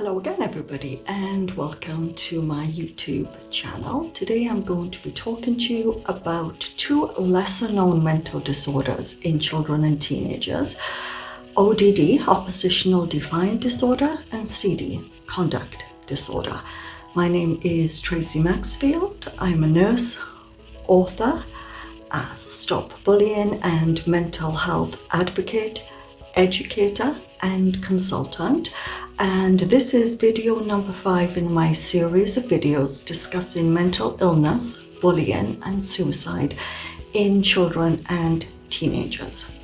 Hello again everybody and welcome to my YouTube channel. Today I'm going to be talking to you about two lesser known mental disorders in children and teenagers: ODD, Oppositional Defiant Disorder, and CD, Conduct Disorder. My name is Tracy Maxfield. I'm a nurse, author, a stop bullying and mental health advocate, educator and consultant, and this is video number 5 in my series of videos discussing mental illness, bullying and suicide in children and teenagers.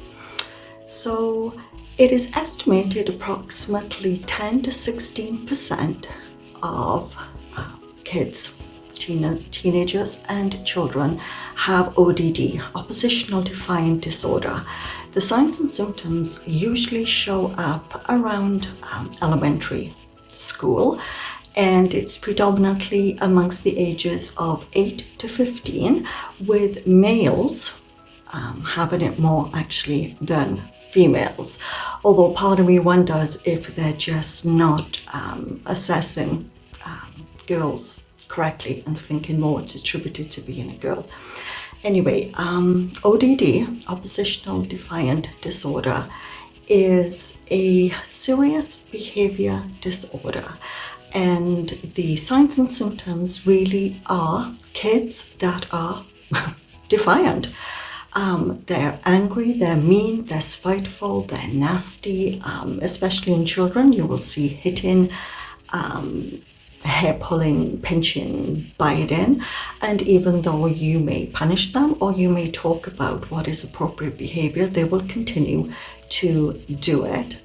So it is estimated approximately 10 to 16% of kids, teenagers and children have ODD, Oppositional Defiant Disorder. The signs and symptoms usually show up around elementary school, and it's predominantly amongst the ages of 8 to 15, with males having it more actually than females. Although part of me wonders if they're just not assessing girls correctly and thinking more it's attributed to being a girl. Anyway, ODD, Oppositional Defiant Disorder, is a serious behaviour disorder, and the signs and symptoms really are kids that are defiant. They're angry, they're mean, they're spiteful, they're nasty. Especially in children, you will see hitting, hair pulling, pinching, biting, and even though you may punish them or you may talk about what is appropriate behavior, they will continue to do it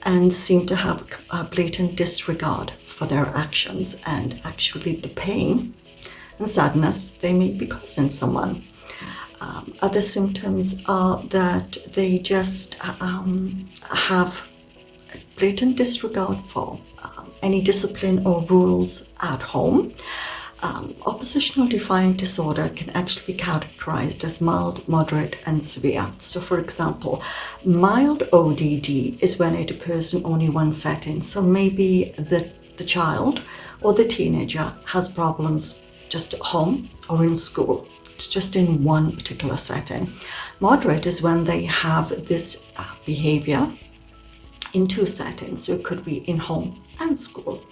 and seem to have a blatant disregard for their actions and actually the pain and sadness they may be causing someone. Other symptoms are that they just have blatant disregard for any discipline or rules at home. Oppositional Defiant Disorder can actually be characterized as mild, moderate and severe. So for example, mild ODD is when it occurs in only one setting. So maybe the child or the teenager has problems just at home or in school. It's just in one particular setting. Moderate is when they have this behavior in two settings, so it could be in home and school.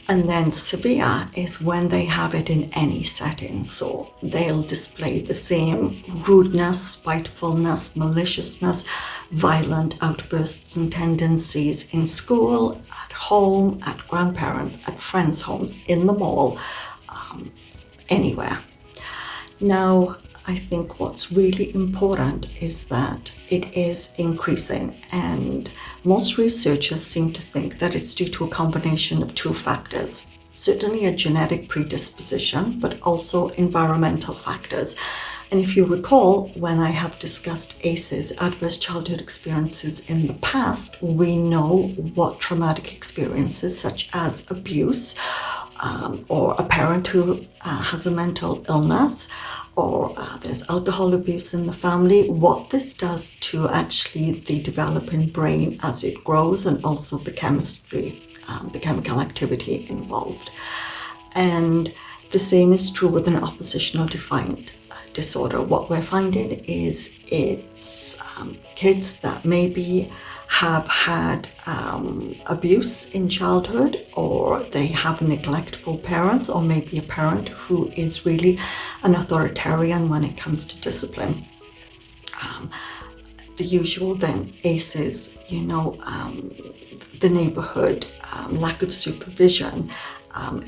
And then severe is when they have it in any setting, so they'll display the same rudeness, spitefulness, maliciousness, violent outbursts and tendencies in school, at home, at grandparents, at friends' homes, in the mall, anywhere. Now, I think what's really important is that it is increasing, and most researchers seem to think that it's due to a combination of two factors. Certainly a genetic predisposition, but also environmental factors. And if you recall, when I have discussed ACEs, adverse childhood experiences in the past, we know what traumatic experiences such as abuse, or a parent who has a mental illness, or there's alcohol abuse in the family, what this does to actually the developing brain as it grows, and also the chemistry, the chemical activity involved. And the same is true with an oppositional defiant disorder. What we're finding is it's kids that maybe have had abuse in childhood, or they have neglectful parents, or maybe a parent who is really an authoritarian when it comes to discipline. The usual then ACEs, the neighborhood, lack of supervision,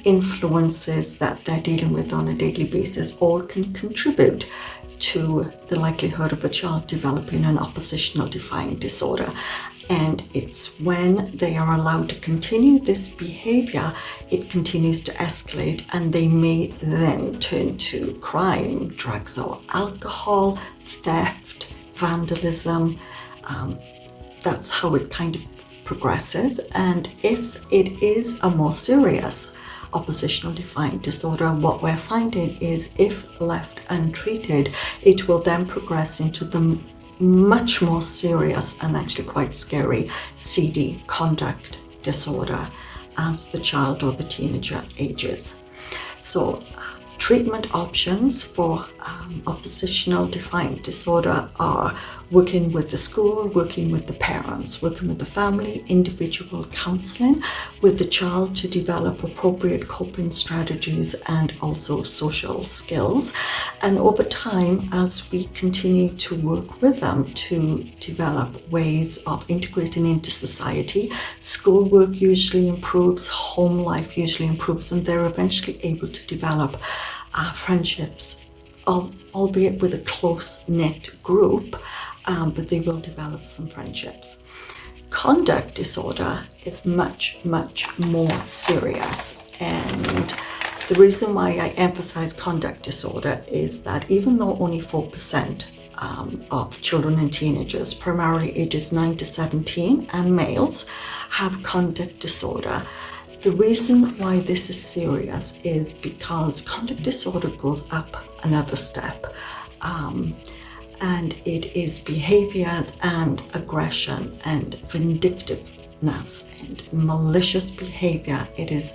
influences that they're dealing with on a daily basis, all can contribute to the likelihood of a child developing an oppositional defiant disorder. And it's when they are allowed to continue this behavior, it continues to escalate, and they may then turn to crime, drugs or alcohol, theft, vandalism. That's how it kind of progresses. And if it is a more serious oppositional defiant disorder, what we're finding is if left untreated, it will then progress into the much more serious and actually quite scary CD, Conduct Disorder. as the child or the teenager ages. So treatment options for oppositional defiant disorder are working with the school, working with the parents, working with the family, individual counselling with the child to develop appropriate coping strategies and also social skills. And over time, as we continue to work with them to develop ways of integrating into society, schoolwork usually improves, home life usually improves, and they're eventually able to develop friendships, albeit with a close-knit group, but they will develop some friendships. Conduct disorder is much, much more serious, and the reason why I emphasize conduct disorder is that even though only 4% of children and teenagers, primarily ages 9 to 17 and males, have conduct disorder, the reason why this is serious is because conduct disorder goes up another step. And it is behaviors and aggression and vindictiveness and malicious behavior. It is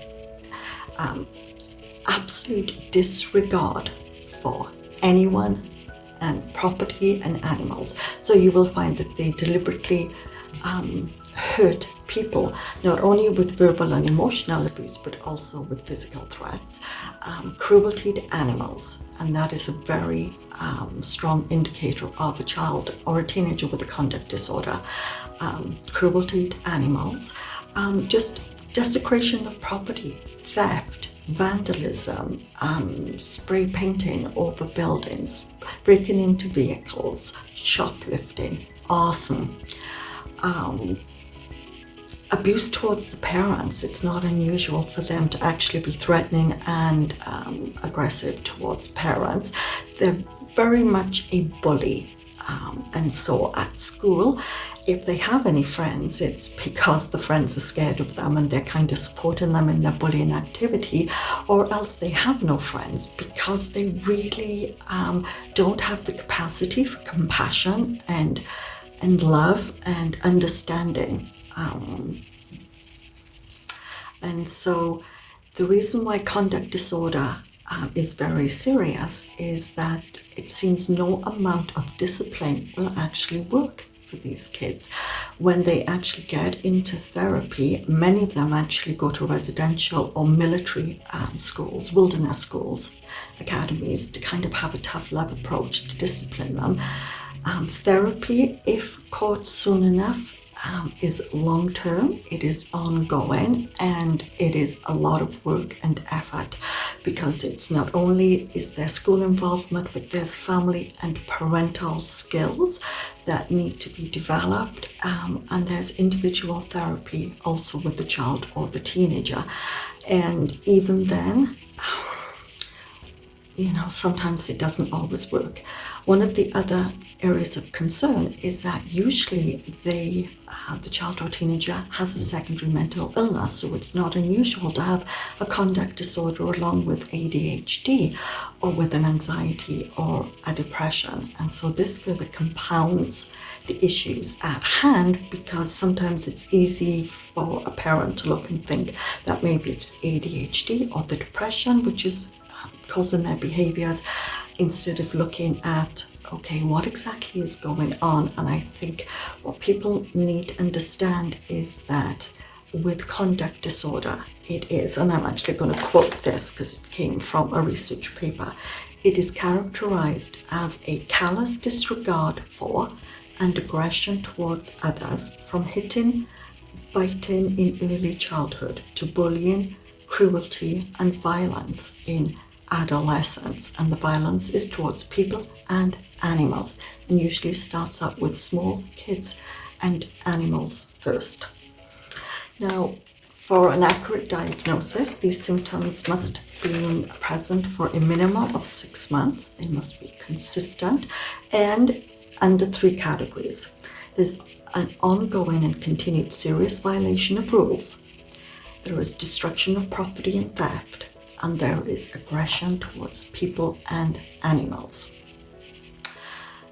absolute disregard for anyone and property and animals. So you will find that they deliberately hurt people, not only with verbal and emotional abuse, but also with physical threats, cruelty to animals, and that is a very strong indicator of a child or a teenager with a conduct disorder. Cruelty to animals, just desecration of property, theft, vandalism, spray painting over buildings, breaking into vehicles, shoplifting, arson, abuse towards the parents. It's not unusual for them to actually be threatening and aggressive towards parents. They're very much a bully, and so at school, if they have any friends, it's because the friends are scared of them and they're kind of supporting them in their bullying activity, or else they have no friends because they really don't have the capacity for compassion and love and understanding. And so the reason why conduct disorder is very serious is that it seems no amount of discipline will actually work for these kids. When they actually get into therapy, many of them actually go to residential or military schools, wilderness schools, academies, to kind of have a tough love approach to discipline them. Therapy, if caught soon enough, is long-term, it is ongoing, and it is a lot of work and effort, because it's not only is there school involvement, but there's family and parental skills that need to be developed, and there's individual therapy also with the child or the teenager. And even then, sometimes it doesn't always work. One of the other areas of concern is that usually the child or teenager has a secondary mental illness, so it's not unusual to have a conduct disorder along with ADHD or with an anxiety or a depression. And so this further compounds the issues at hand, because sometimes it's easy for a parent to look and think that maybe it's ADHD or the depression which is causing their behaviors, instead of looking at, okay, what exactly is going on. And I think what people need to understand is that with conduct disorder, it is, and I'm actually going to quote this because it came from a research paper, it is characterized as a callous disregard for and aggression towards others, from hitting, biting in early childhood to bullying, cruelty and violence in adolescence. And the violence is towards people and animals, and usually starts out with small kids and animals first. Now, for an accurate diagnosis, these symptoms must have been present for a minimum of 6 months. They must be consistent and under 3 categories. There's an ongoing and continued serious violation of rules. There is destruction of property and theft, and there is aggression towards people and animals.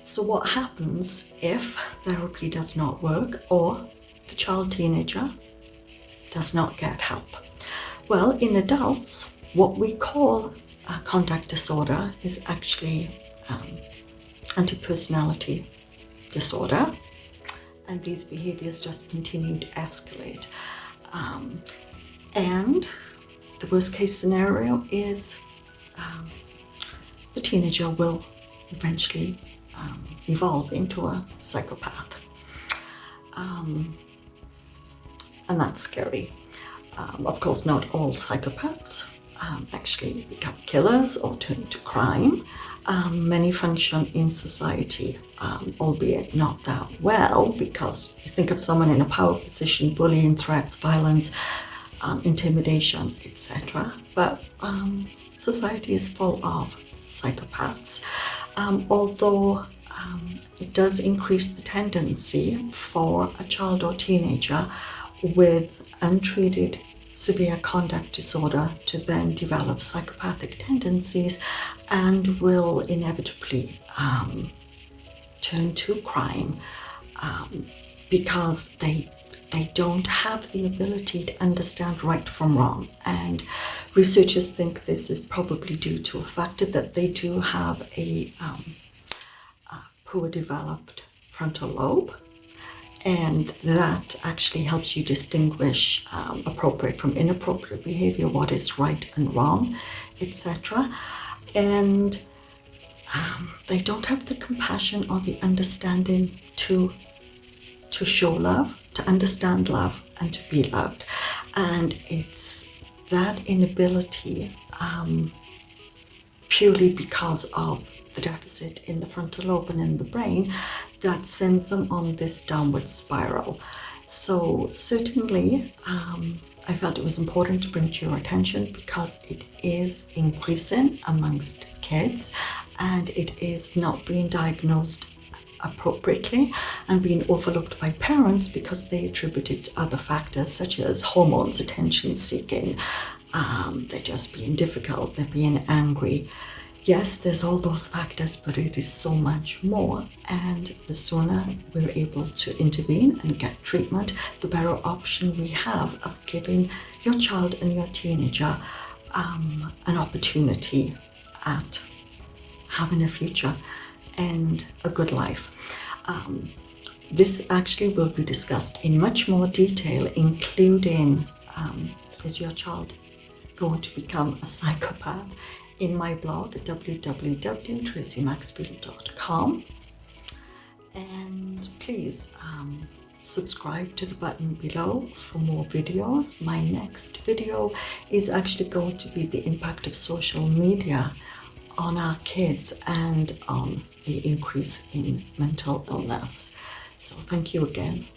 So what happens if therapy does not work, or the child teenager does not get help. Well, in adults, what we call conduct disorder is actually anti-personality disorder, and these behaviors just continue to escalate. And the worst case scenario is the teenager will eventually evolve into a psychopath. And that's scary. Of course, not all psychopaths actually become killers or turn to crime. Many function in society, albeit not that well, because you think of someone in a power position, bullying, threats, violence, intimidation, etc. But society is full of psychopaths, although it does increase the tendency for a child or teenager with untreated severe conduct disorder to then develop psychopathic tendencies and will inevitably turn to crime because they don't have the ability to understand right from wrong. And researchers think this is probably due to a factor that they do have a poor developed frontal lobe, and that actually helps you distinguish appropriate from inappropriate behavior, what is right and wrong, etc. And they don't have the compassion or the understanding to show love, to understand love, and to be loved. And it's that inability, purely because of the deficit in the frontal lobe and in the brain, that sends them on this downward spiral. So certainly I felt it was important to bring to your attention because it is increasing amongst kids and it is not being diagnosed appropriately and being overlooked by parents because they attribute it to other factors such as hormones, attention seeking, they're just being difficult, they're being angry. Yes, there's all those factors, but it is so much more. And the sooner we're able to intervene and get treatment, the better option we have of giving your child and your teenager an opportunity at having a future and a good life. This actually will be discussed in much more detail, including is your child going to become a psychopath, in my blog at www.tracymaxfield.com. And please subscribe to the button below for more videos. My next video is actually going to be the impact of social media on our kids and on the increase in mental illness. So thank you again.